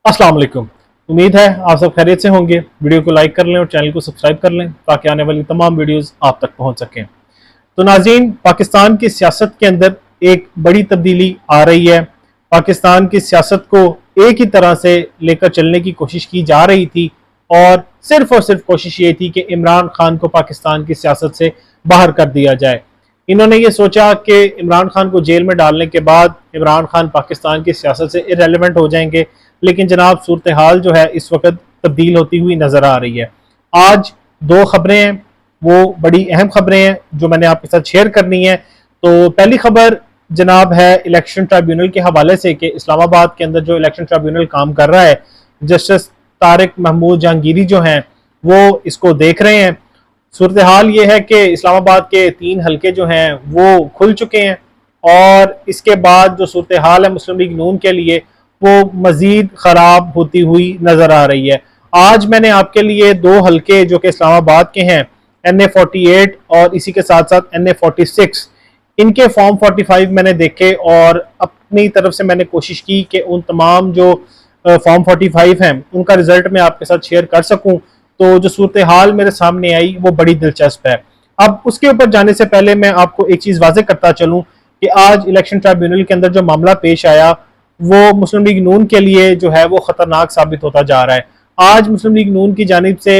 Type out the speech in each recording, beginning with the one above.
अस्सलाम वालेकुम। उम्मीद है आप सब खैरियत से होंगे। वीडियो को लाइक कर लें और चैनल को सब्सक्राइब कर लें ताकि आने वाली तमाम वीडियोस आप तक पहुंच सकें। तो नाज़रीन, पाकिस्तान की सियासत के अंदर एक बड़ी तब्दीली आ रही है। पाकिस्तान की सियासत को एक ही तरह से लेकर चलने की कोशिश की जा रही थी और सिर्फ कोशिश ये थी कि इमरान खान को पाकिस्तान की सियासत से बाहर कर दिया जाए। इन्होंने ये सोचा कि इमरान खान को जेल में डालने के बाद इमरान खान पाकिस्तान की सियासत से इरेलीवेंट हो जाएंगे, लेकिन जनाब सूरत हाल जो है इस वक्त तब्दील होती हुई नजर आ रही है। आज दो खबरें हैं, वो बड़ी अहम खबरें हैं जो मैंने आपके साथ शेयर करनी है। तो पहली खबर जनाब है इलेक्शन ट्राइब्यूनल के हवाले से कि इस्लामाबाद के अंदर जो इलेक्शन ट्राइब्यूनल काम कर रहा है, जस्टिस तारिक महमूद जहांगीरी जो हैं वो इसको देख रहे हैं। सूरत हाल ये है कि इस्लामाबाद के 3 हलके जो हैं वो खुल चुके हैं और इसके बाद जो सूरत हाल है मुस्लिम लीग नून के लिए वो मजीद खराब होती हुई नजर आ रही है। आज मैंने आपके लिए 2 हलके जो कि इस्लामाबाद के हैं, NA48 और इसी के साथ साथ NA46, इनके फॉर्म 45 मैंने देखे और अपनी तरफ से मैंने कोशिश की कि उन तमाम जो फॉर्म 45 हैं उनका रिजल्ट मैं आपके साथ शेयर कर सकूं। तो जो सूरत हाल मेरे सामने आई वो बड़ी दिलचस्प है। अब उसके ऊपर जाने से पहले मैं आपको एक चीज़ वाज़ेह करता चलूं कि आज इलेक्शन ट्राइब्यूनल के अंदर जो मामला पेश आया वो मुस्लिम लीग नून के लिए जो है वो खतरनाक साबित होता जा रहा है। आज मुस्लिम लीग नून की जानिब से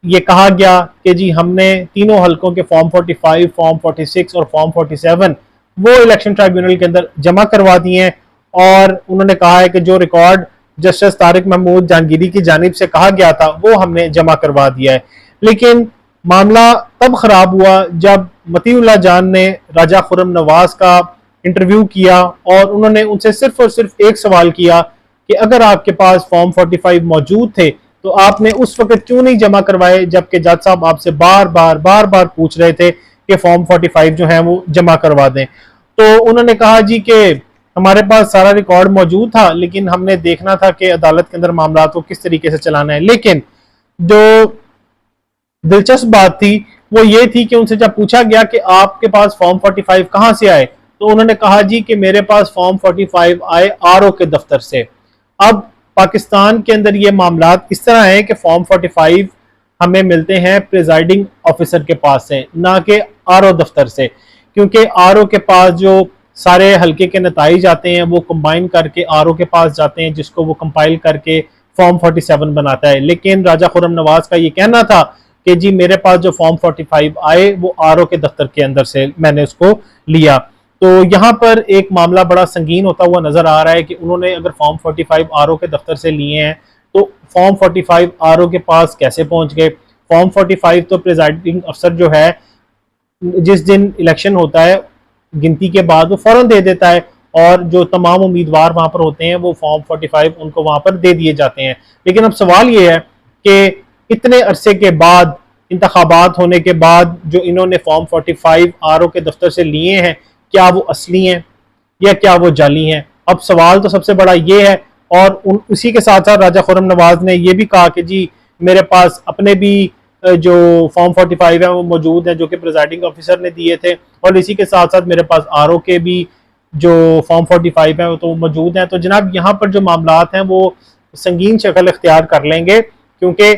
ये कहा गया कि जी हमने तीनों हलकों के फॉर्म 45, फॉर्म 46 और फॉर्म 47 वो इलेक्शन ट्राइब्यूनल के अंदर जमा करवा दिए हैं और उन्होंने कहा है कि जो रिकॉर्ड जस्टिस तारिक महमूद जहांगीरी की जानिब से कहा गया था वो हमने जमा करवा दिया है। लेकिन मामला तब खराब हुआ जब मतीउल्लाह जान ने राजा खुर्रम नवाज का इंटरव्यू किया और उन्होंने उनसे सिर्फ और सिर्फ एक सवाल किया कि अगर आपके पास फॉर्म 45 मौजूद थे तो आपने उस वक्त क्यों नहीं जमा करवाए, जबकि जज साहब आपसे बार बार पूछ रहे थे कि फॉर्म 45 जो है वो जमा करवा दें। तो उन्होंने कहा जी कि हमारे पास सारा रिकॉर्ड मौजूद था, लेकिन हमने देखना था कि अदालत के अंदर मामला को किस तरीके से चलाना है। लेकिन जो दिलचस्प बात थी वो ये थी कि उनसे जब पूछा गया कि आपके पास फॉर्म 45 कहां से आए, तो उन्होंने कहा जी कि मेरे पास फॉर्म 45 आए RO के दफ्तर से। अब पाकिस्तान के अंदर ये मामलात इस तरह हैं कि फॉर्म 45 हमें मिलते हैं प्रिजाइडिंग ऑफिसर के पास से, ना कि RO दफ्तर से, क्योंकि RO के पास जो सारे हल्के के नताइज आते हैं वो कंबाइन करके RO के पास जाते हैं, जिसको वो कंपाइल करके फॉर्म 47 बनाता है। लेकिन राजा खुर्रम नवाज का ये कहना था कि जी मेरे पास जो फॉर्म 45 आए वो RO के दफ्तर के अंदर से मैंने उसको लिया। तो यहाँ पर एक मामला बड़ा संगीन होता हुआ नजर आ रहा है कि उन्होंने अगर फॉर्म 45 RO के दफ्तर से लिए हैं तो फॉर्म 45 RO के पास कैसे पहुंच गए। फॉर्म 45 तो प्रिजाइडिंग अफसर जो है जिस दिन इलेक्शन होता है गिनती के बाद वो फौरन दे देता है और जो तमाम उम्मीदवार वहां पर होते हैं वो फॉर्म 45 उनको वहां पर दे दिए जाते हैं। लेकिन अब सवाल ये है कि इतने अरसे के बाद, इंतखाबात होने के बाद जो इन्होंने फॉर्म 45 RO के दफ्तर से लिए हैं, क्या वो असली हैं या क्या वो जाली हैं। अब सवाल तो सबसे बड़ा ये है। और उसी के साथ साथ राजा खुर्रम नवाज ने यह भी कहा कि जी मेरे पास अपने भी जो फॉर्म 45 है वो मौजूद है जो कि प्रिजाइडिंग ऑफिसर ने दिए थे, और इसी के साथ साथ मेरे पास RO के भी जो फॉर्म 45 है वो तो मौजूद हैं। तो जनाब यहाँ पर जो मामलात हैं वो संगीन शक्ल इख्तियार कर लेंगे, क्योंकि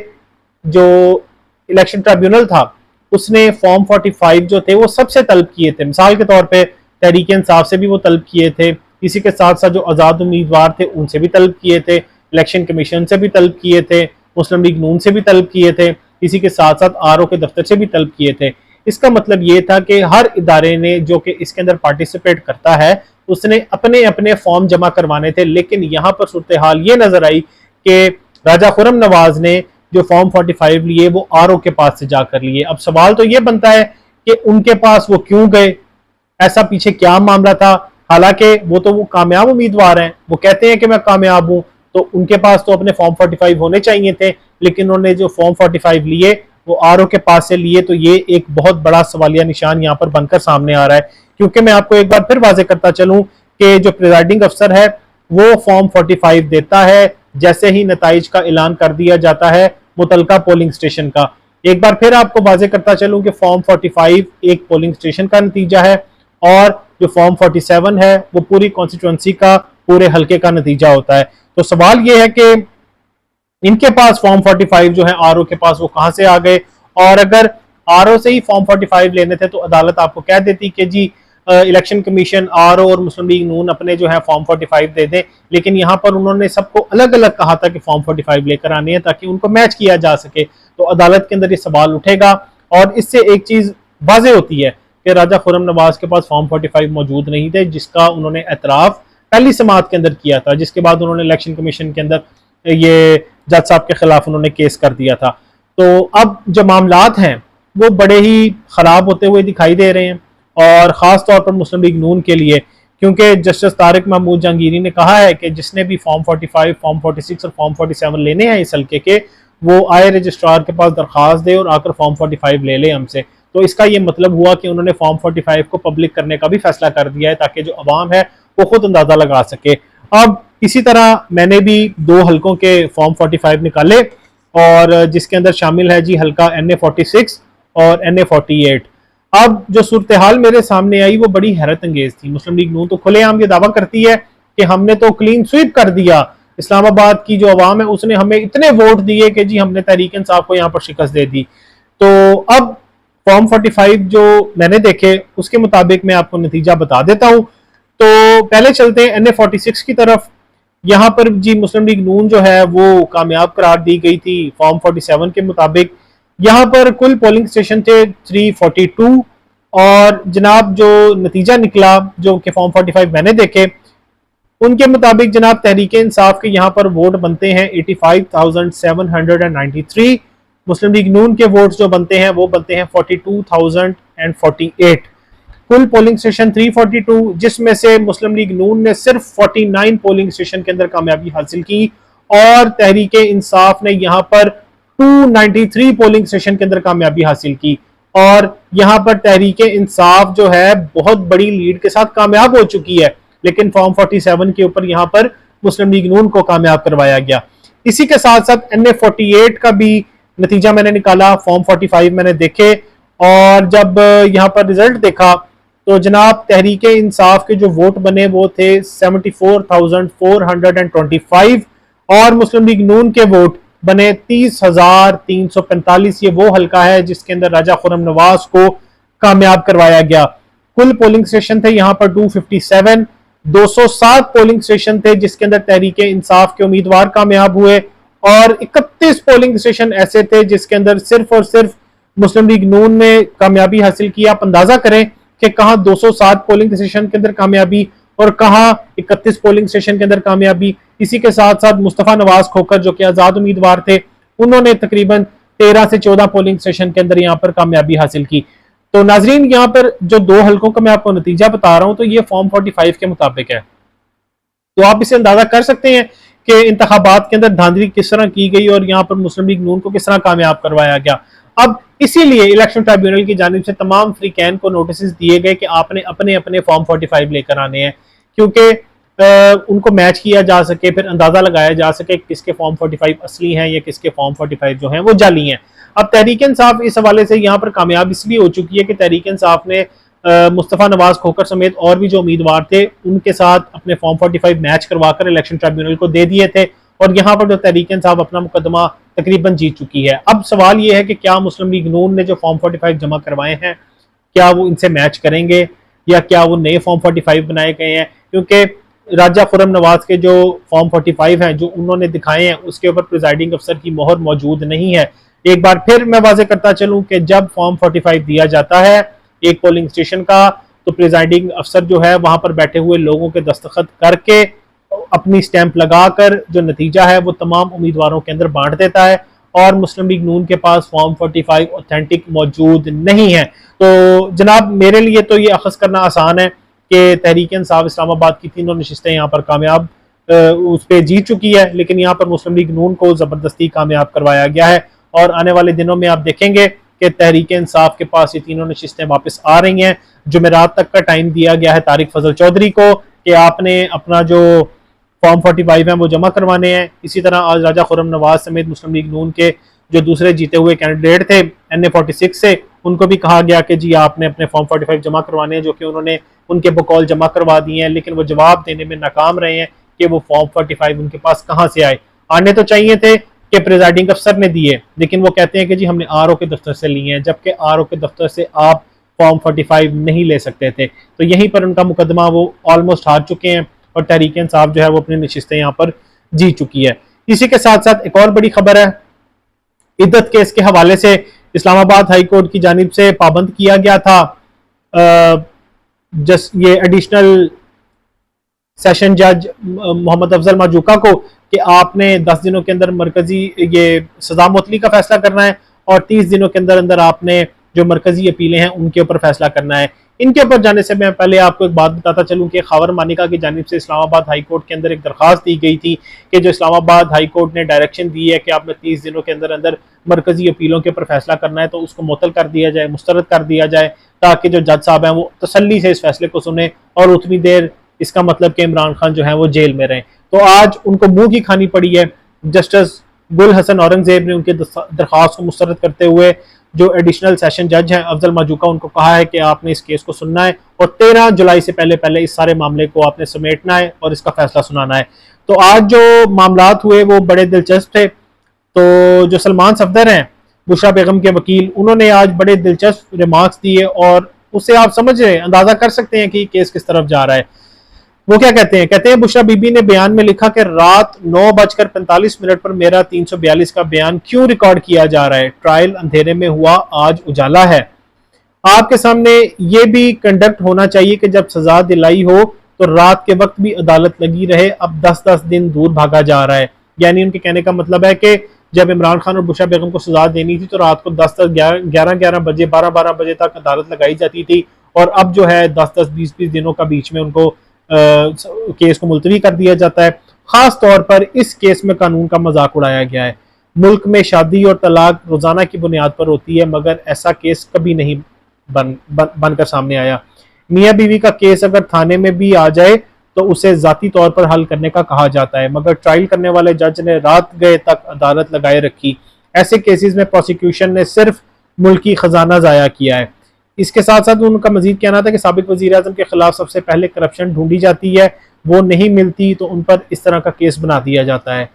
जो इलेक्शन ट्राइब्यूनल था उसने फॉर्म 45 जो थे वो सबसे तलब किए थे। मिसाल के तौर पे तहरीक इंसाफ से भी वो तलब किए थे, इसी के साथ साथ जो आज़ाद उम्मीदवार थे उनसे भी तलब किए थे, इलेक्शन कमीशन से भी तलब किए थे, मुस्लिम लीग नून से भी तलब किए थे, इसी के साथ साथ RO के दफ्तर से भी तलब किए थे। इसका मतलब ये था कि हर इदारे ने जो कि इसके अंदर पार्टिसिपेट करता है उसने अपने अपने फॉर्म जमा करवाने थे। लेकिन यहाँ पर सूरत हाल ये नजर आई कि राजा खुर्रम नवाज ने जो फॉर्म 45 लिए वो RO के पास से जाकर लिए। अब सवाल तो ये बनता है कि उनके पास वो क्यों गए, ऐसा पीछे क्या मामला था। हालांकि वो कामयाब उम्मीदवार हैं, वो कहते हैं कि मैं कामयाब हूं, तो उनके पास तो अपने फॉर्म 45 होने चाहिए थे। लेकिन उन्होंने जो फॉर्म 45 लिए वो RO के पास से लिए, तो ये एक बहुत बड़ा सवालिया निशान यहाँ पर बनकर सामने आ रहा है। क्योंकि मैं आपको एक बार फिर वाजे करता चलूं कि जो प्रिजाइडिंग अफसर है वो फॉर्म 45 देता है जैसे ही नताइज का ऐलान कर दिया जाता है मुतलका पोलिंग स्टेशन का। एक बार फिर आपको वाजे करता चलूं कि फॉर्म 45 एक पोलिंग स्टेशन का नतीजा है और जो फॉर्म 47 है वो पूरी कॉन्स्टिट्यूंसी का, पूरे हल्के का नतीजा होता है। तो सवाल ये है कि इनके पास फॉर्म 45 जो है आरओ के पास, वो कहां से आ गए? और अगर आरओ से ही फॉर्म 45 लेने थे तो अदालत आपको कह देती कि जी इलेक्शन कमीशन, आरओ और मुस्लिम लीग नून अपने जो है फॉर्म 45 दे दें, लेकिन यहाँ पर उन्होंने सबको अलग अलग कहा था कि फॉर्म 45 लेकर आनी है ताकि उनको मैच किया जा सके। तो अदालत के अंदर ये सवाल उठेगा और इससे एक चीज वाज़ेह होती है कि राजा खुर्रम नवाज के पास फॉर्म 45 मौजूद नहीं थे, जिसका उन्होंने एतराफ पहली समात के अंदर किया था, जिसके बाद उन्होंने इलेक्शन कमीशन के अंदर ये जज साहब के खिलाफ उन्होंने केस कर दिया था। तो अब जो मामलात हैं वो बड़े ही खराब होते हुए दिखाई दे रहे हैं, और ख़ास तौर पर मुस्लिम लीग नून के लिए, क्योंकि जस्टिस तारिक महमूद जहांगीरी ने कहा है कि जिसने भी फॉर्म 45, फॉर्म 46 और फॉर्म 47 लेने हैं इस हल्के के, वो आए रजिस्ट्रार के पास दरख्वास्त दे और आकर फॉर्म 45 ले ले हमसे। तो इसका ये मतलब हुआ कि उन्होंने फॉर्म 45 को पब्लिक करने का भी फैसला कर दिया है ताकि जो अवाम है वो खुद अंदाजा लगा सके। अब इसी तरह मैंने भी 2 हल्कों के फॉर्म 45 निकाले, और जिसके अंदर शामिल है जी हल्का NA46 और NA48। अब जो सूरत हाल मेरे सामने आई वो बड़ी हैरत अंगेज थी। मुस्लिम लीग नून तो खुलेआम ये दावा करती है कि हमने तो क्लीन स्वीप कर दिया, इस्लामाबाद की जो अवाम है उसने हमें इतने वोट दिए कि जी हमने तहरीक इंसाफ को यहाँ पर शिकस्त दे दी। तो अब फॉर्म 45 जो मैंने देखे उसके मुताबिक मैं आपको नतीजा बता देता हूँ। तो पहले चलते हैं NA46 की तरफ। यहाँ पर जी मुस्लिम लीग नून जो है वो कामयाब करार दी गई थी फॉर्म 47 के मुताबिक। यहाँ पर कुल पोलिंग स्टेशन थे 342, और जनाब जो नतीजा निकला जो कि फॉर्म 45 मैंने देखे उनके मुताबिक जनाब तहरीक इंसाफ के यहाँ पर वोट बनते हैं 85,793, मुस्लिम लीग नून के वोट्स जो बनते हैं वो बनते हैं 42,048। कुल पोलिंग स्टेशन 342, जिसमें से मुस्लिम लीग नून ने सिर्फ 49 पोलिंग स्टेशन के अंदर कामयाबी हासिल की, और तहरीक इंसाफ ने यहाँ पर 293 पोलिंग स्टेशन के अंदर कामयाबी हासिल की। और यहाँ पर तहरीक इंसाफ जो है बहुत बड़ी लीड के साथ कामयाब हो चुकी है, लेकिन फॉर्म 47 के ऊपर यहाँ पर मुस्लिम लीग नून को कामयाब करवाया गया। इसी के साथ साथ NA48 का भी नतीजा मैंने निकाला, फॉर्म 45 मैंने देखे, और जब यहाँ पर रिजल्ट देखा तो जनाब तहरीक इंसाफ के जो वोट बने वो थे 74,425, और मुस्लिम लीग नून के वोट बने 30,345। ये वो हल्का है जिसके अंदर राजा खुर्रम नवाज को कामयाब करवाया गया। कुल पोलिंग स्टेशन थे यहाँ पर 257, 207 पोलिंग स्टेशन थे जिसके अंदर तहरीक इंसाफ के उम्मीदवार कामयाब हुए, और 31 पोलिंग स्टेशन ऐसे थे जिसके अंदर सिर्फ और सिर्फ मुस्लिम लीग नून ने कामयाबी हासिल की। आप अंदाजा करें कि कहां 207 पोलिंग स्टेशन के अंदर कामयाबी और कहां 31 पोलिंग स्टेशन के अंदर कामयाबी। इसी के साथ साथ मुस्तफा नवाज खोखर जो कि आजाद उम्मीदवार थे, उन्होंने तकरीबन 13 से 14 पोलिंग स्टेशन के अंदर यहाँ पर कामयाबी हासिल की। तो नाजरीन यहाँ पर जो 2 हल्कों का मैं आपको नतीजा बता रहा हूं तो ये फॉर्म 45 के मुताबिक है। तो आप इसे अंदाजा कर सकते हैं कि इंतखाबात के अंदर धांधली किस तरह की गई और यहाँ पर मुस्लिम लीग नून को किस तरह कामयाब करवाया गया। अब इसीलिए इलेक्शन ट्राइब्यूनल की जानिब से तमाम फ्रीकैन को नोटिस दिए गए कि आपने अपने अपने फॉर्म 45 लेकर आने हैं, क्योंकि उनको मैच किया जा सके, फिर अंदाजा लगाया जा सके किसके फॉर्म 45 असली हैं या किसके फॉर्म 45 जो हैं वो जाली हैं। अब तहरीक इंसाफ इस हवाले से यहाँ पर कामयाब इसलिए हो चुकी है कि तहरीक इंसाफ ने मुस्तफा नवाज खोखर समेत और भी जो उम्मीदवार थे उनके साथ अपने फॉर्म 45 मैच करवाकर इलेक्शन ट्राइब्यूनल को दे दिए थे, और यहाँ पर जो तहरीक इंसाफ अपना मुकदमा तकरीबन जीत चुकी है। अब सवाल ये है कि क्या मुस्लिम लीग नून ने जो फॉर्म 45 जमा करवाए हैं क्या वो इनसे मैच करेंगे या क्या वो नए फॉर्म 45 बनाए गए हैं, क्योंकि राजा खुर्रम नवाज के जो फॉर्म 45 हैं जो उन्होंने दिखाए हैं उसके ऊपर प्रिजाइडिंग अफसर की मोहर मौजूद नहीं है। एक बार फिर मैं वाजे करता चलूं कि जब फॉर्म 45 दिया जाता है एक पोलिंग स्टेशन का, तो प्रिजाइडिंग अफसर जो है वहां पर बैठे हुए लोगों के दस्तखत करके अपनी स्टैंप लगाकर जो नतीजा है वो तमाम उम्मीदवारों के अंदर बांट देता है, और मुस्लिम लीग नून के पास फॉर्म 45 ऑथेंटिक मौजूद नहीं है। तो जनाब मेरे लिए तो ये अखज़ करना आसान है कि तहरीक इंसाफ इस्लामाबाद की तीनों नशिस्तें यहाँ पर कामयाब उस पर जीत चुकी है, लेकिन यहाँ पर मुस्लिम लीग नून को ज़बरदस्ती कामयाब करवाया गया है, और आने वाले दिनों में आप देखेंगे कि तहरीक इंसाफ के पास ये तीनों नशिस्तें वापस आ रही हैं। जुमेरात तक का टाइम दिया गया है तारिक फजल चौधरी को कि आपने अपना जो फॉर्म 45 हैं वो जमा करवाने हैं। इसी तरह आज राजा खुर्रम नवाज समेत मुस्लिम लीग नून के जो दूसरे जीते हुए कैंडिडेट थे NA46 से, उनको भी कहा गया कि जी आपने अपने फॉर्म 45 जमा करवाने हैं, जो कि उन्होंने उनके बकौल जमा करवा दिए हैं, लेकिन वो जवाब देने में नाकाम रहे हैं कि वो फॉर्म 45 उनके पास कहाँ से आए। आने तो चाहिए थे कि प्रिजाइडिंग अफसर ने दिए, लेकिन वो कहते हैं कि जी हमने आरओ के दफ्तर से लिए हैं, जबकि आरओ के दफ्तर से आप फॉर्म 45 नहीं ले सकते थे। तो यहीं पर उनका मुकदमा वो ऑलमोस्ट हार चुके हैं और तहरीक इंसाफ जो है वो अपनी नशिस्तें यहाँ पर जीत चुकी है। इसी के साथ साथ एक और बड़ी खबर है, इद्दत केस के हवाले से इस्लामाबाद हाई कोर्ट की जानिब से पाबंद किया गया था ये एडिशनल सेशन जज मोहम्मद अफजल माजूका को कि आपने 10 दिनों के अंदर मरकजी ये सजा मुअत्तली का फैसला करना है और 30 दिनों के अंदर अंदर आपने जो मरकजी अपीलें हैं उनके ऊपर फैसला करना है। इनके ऊपर जाने से मैं पहले आपको एक बात बताता चलूं कि खावर मानिका की जानिब से इस्लामाबाद हाई कोर्ट के अंदर एक दरख्वास्त दी गई थी कि जो इस्लामाबाद हाई कोर्ट ने डायरेक्शन दी है कि आपने 30 दिनों के अंदर अंदर मरकजी अपीलों के ऊपर फैसला करना है, तो उसको मुअत्तल कर दिया जाए, मुस्तरद कर दिया जाए, ताकि जो जज साहब हैं वो तसल्ली से इस फैसले को सुने और उतनी देर इसका मतलब कि इमरान खान जो है वो जेल में रहें। तो आज उनको मुंह की खानी पड़ी है। जस्टिस गुल हसन औरंगजेब ने उनके दरख्वास्त को मुस्तरद करते हुए जो एडिशनल सेशन जज हैं अफजल माजूका, उनको कहा है कि आपने इस केस को सुनना है और 13 जुलाई से पहले पहले इस सारे मामले को आपने समेटना है और इसका फैसला सुनाना है। तो आज जो मामलात हुए वो बड़े दिलचस्प थे। तो जो सलमान सफदर हैं बुशरा बेगम के वकील, उन्होंने आज बड़े दिलचस्प रिमार्क्स दिए और उससे आप समझ रहे अंदाजा कर सकते हैं कि केस किस तरफ जा रहा है। वो क्या कहते हैं, कहते हैं बुशरा बीबी ने बयान में लिखा कि रात 9:45 पर मेरा 342 का बयान क्यों रिकॉर्ड किया जा रहा है, ट्रायल अंधेरे में हुआ, आज उजाला है। आपके सामने ये भी कंडक्ट होना चाहिए कि जब सजा दिलाई हो तो रात के वक्त भी अदालत लगी रहे, अब 10-10 दिन दूर भागा जा रहा है। यानी उनके कहने का मतलब है कि जब इमरान खान और बुशरा बेगम को सजा देनी थी तो रात को 10-10, 11-11 बजे, 12-12 बजे तक अदालत लगाई जाती थी और अब जो है 10-10, 20-20 दिनों का बीच में उनको केस को मुलतवी कर दिया जाता है। खास तौर पर इस केस में कानून का मजाक उड़ाया गया है। मुल्क में शादी और तलाक रोजाना की बुनियाद पर होती है, मगर ऐसा केस कभी नहीं बनकर सामने आया। मियाँ बीवी का केस अगर थाने में भी आ जाए तो उसे जाती तौर पर हल करने का कहा जाता है, मगर ट्रायल करने वाले जज ने रात गए तक अदालत लगाए रखी। ऐसे केसेस में प्रोसिक्यूशन ने सिर्फ मुल्की खजाना जाया किया है। इसके साथ साथ उनका मजीद कहना था कि साबिक वजीर आजम के खिलाफ सबसे पहले करप्शन ढूंढी जाती है, वो नहीं मिलती तो उन पर इस तरह का केस बना दिया जाता है।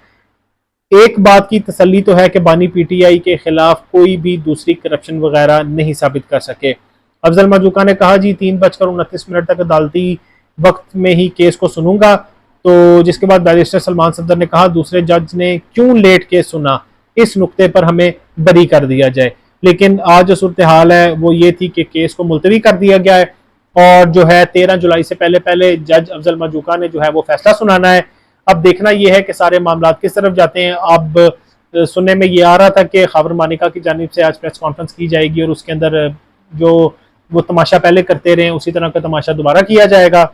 एक बात की तसल्ली तो है कि बानी पीटीआई के खिलाफ कोई भी दूसरी करप्शन वगैरह नहीं साबित कर सके। अफजल माजूका ने कहा, जी 3:29 तक अदालती वक्त में ही केस को सुनूंगा। तो जिसके बाद बैरिस्टर सलमान सफदर ने कहा, दूसरे जज ने क्यों लेट केस सुना, इस नुक्ते पर हमें बरी कर दिया जाए। लेकिन आज जो सूरत हाल है वो ये थी कि केस को मुलतवी कर दिया गया है और जो है 13 जुलाई से पहले पहले जज अफजल माजूका ने जो है वो फैसला सुनाना है। अब देखना यह है कि सारे मामला किस तरफ जाते हैं। अब सुनने में ये आ रहा था कि खाबर मानिका की जानिब से आज प्रेस कॉन्फ्रेंस की जाएगी और उसके अंदर जो वो तमाशा पहले करते रहे उसी तरह का तमाशा दोबारा किया जाएगा।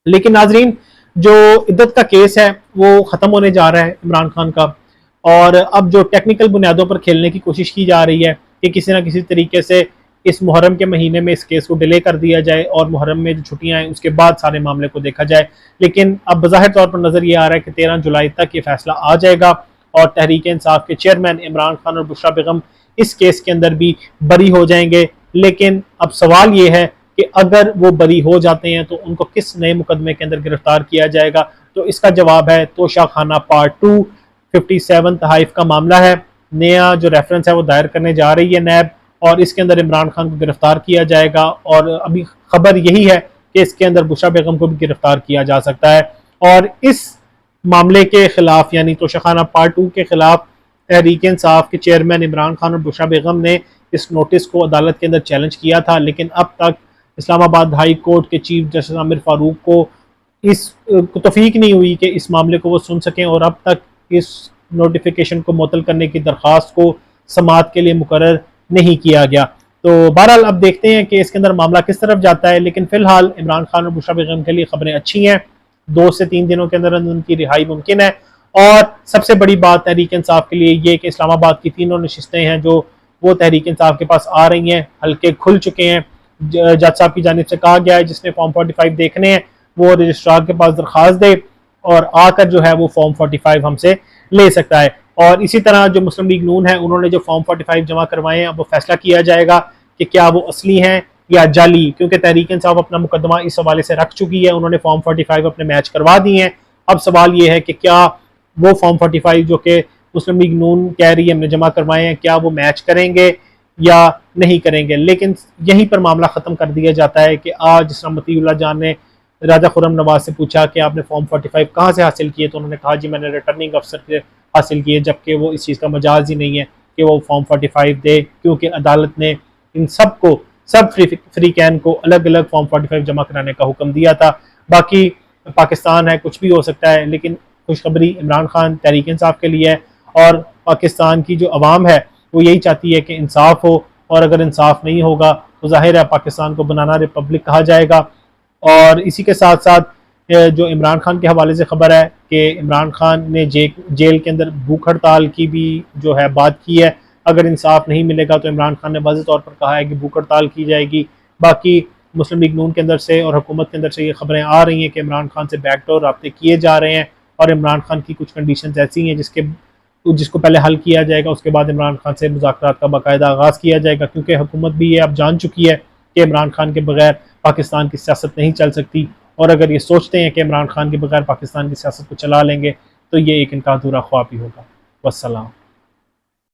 लेकिन नाजरीन, जो इद्दत का केस है वो ख़त्म होने जा रहा है इमरान खान का, और अब जो टेक्निकल बुनियादों पर खेलने की कोशिश की जा रही है कि किसी ना किसी तरीके से इस मुहर्रम के महीने में इस केस को डिले कर दिया जाए और मुहर्रम में जो छुट्टियां हैं उसके बाद सारे मामले को देखा जाए। लेकिन अब बज़ाहिर तौर पर नज़र ये आ रहा है कि 13 जुलाई तक ये फैसला आ जाएगा और तहरीक इंसाफ के चेयरमैन इमरान खान और बुशरा बेगम इस केस के अंदर भी बरी हो जाएंगे। लेकिन अब सवाल ये है कि अगर वो बरी हो जाते हैं तो उनको किस नए मुकदमे के अंदर गिरफ्तार किया जाएगा। तो इसका जवाब है तोशा खाना पार्ट 2 57 तहाइफ का मामला है। नया जो रेफरेंस है वो दायर करने जा रही है नैब और इसके अंदर इमरान खान को गिरफ्तार किया जाएगा और अभी खबर यही है कि इसके अंदर बुशरा बेगम को भी गिरफ्तार किया जा सकता है। और इस मामले के खिलाफ यानी तोशा खाना पार्ट 2 के खिलाफ तहरीक इंसाफ के चेयरमैन इमरान खान और बुशरा बेगम ने इस नोटिस को अदालत के अंदर चैलेंज किया था, लेकिन अब तक इस्लामाबाद हाई कोर्ट के चीफ जस्टिस आमिर फारूक को इस तौफीक नहीं हुई कि इस मामले को वो सुन सकें और अब तक इस नोटिफिकेशन को मुअत्तल करने की दरख्वास्त को समाअत के लिए मुकर्रर नहीं किया गया। तो बहरहाल अब देखते हैं कि इसके अंदर मामला किस तरफ जाता है। लेकिन फिलहाल इमरान खान और बुशरा बेगम के लिए खबरें अच्छी हैं, 2 से 3 दिनों के अंदर उनकी रिहाई मुमकिन है। और सबसे बड़ी बात तहरीक इंसाफ के लिए ये कि इस्लामाबाद की 3 नशिस्तें हैं जो वो तहरीक इंसाफ के पास आ रही हैं, हल्के खुल चुके हैं। जज साहब की जानिब से कहा गया है जिसने फॉर्म 45 देखने हैं वो रजिस्ट्रार के पास दरख्वास्त दे और आकर जो है वो फॉर्म 45 हमसे ले सकता है। और इसी तरह जो मुस्लिम लीग नून है उन्होंने जो फॉर्म 45 जमा करवाए हैं अब वो फैसला किया जाएगा कि क्या वो असली हैं या जाली, क्योंकि तहरीक इंसाफ अपना मुकदमा इस हवाले से रख चुकी है। उन्होंने फॉर्म 45 अपने मैच करवा दिए हैं। अब सवाल ये है कि क्या वो फॉर्म 45 जो कि मुस्लिम लीग नून कह रही है हमने जमा करवाए हैं, क्या वो मैच करेंगे या नहीं करेंगे। लेकिन यहीं पर मामला ख़त्म कर दिया जाता है कि आज जिस तरह मतीउल्लाह जान ने राजा खुर्रम नवाज से पूछा कि आपने फॉर्म 45 कहाँ से हासिल किए, तो उन्होंने कहा जी मैंने रिटर्निंग अफसर से हासिल किए, जबकि वो इस चीज़ का मजाज ही नहीं है कि वो फॉर्म 45 दे, क्योंकि अदालत ने इन सब को, सब फ्री कैन को अलग अलग फॉर्म 45 जमा कराने का हुक्म दिया था। बाकी पाकिस्तान है, कुछ भी हो सकता है, लेकिन खुशखबरी इमरान खान तहरीक इंसाफ के लिए है और पाकिस्तान की जो अवाम है वो यही चाहती है कि इंसाफ हो, और अगर इंसाफ नहीं होगा तो जाहिर है पाकिस्तान को बनाना रिपब्लिक कहा जाएगा। और इसी के साथ साथ जो इमरान खान के हवाले से खबर है कि इमरान खान ने जेल के अंदर भूख हड़ताल की भी जो है बात की है। अगर इंसाफ नहीं मिलेगा तो इमरान खान ने वाज़ेह तौर पर कहा है कि भूख हड़ताल की जाएगी। बाकी मुस्लिम लीग नून के अंदर से और हुकूमत के अंदर से ये खबरें आ रही हैं कि इमरान खान से बैकडोर रब्ते किए जा रहे हैं और इमरान खान की कुछ कंडीशंस ऐसी हैं जिसको पहले हल किया जाएगा, उसके बाद इमरान खान से मुज़ाकरात का बाकायदा आगाज़ किया जाएगा, क्योंकि हुकूमत भी ये अब जान चुकी है कि इमरान खान के बगैर पाकिस्तान की सियासत नहीं चल सकती। और अगर ये सोचते हैं कि इमरान खान के बगैर पाकिस्तान की सियासत को चला लेंगे तो ये एक इनका अधूरा ख्वाब ही होगा। वस्सलाम।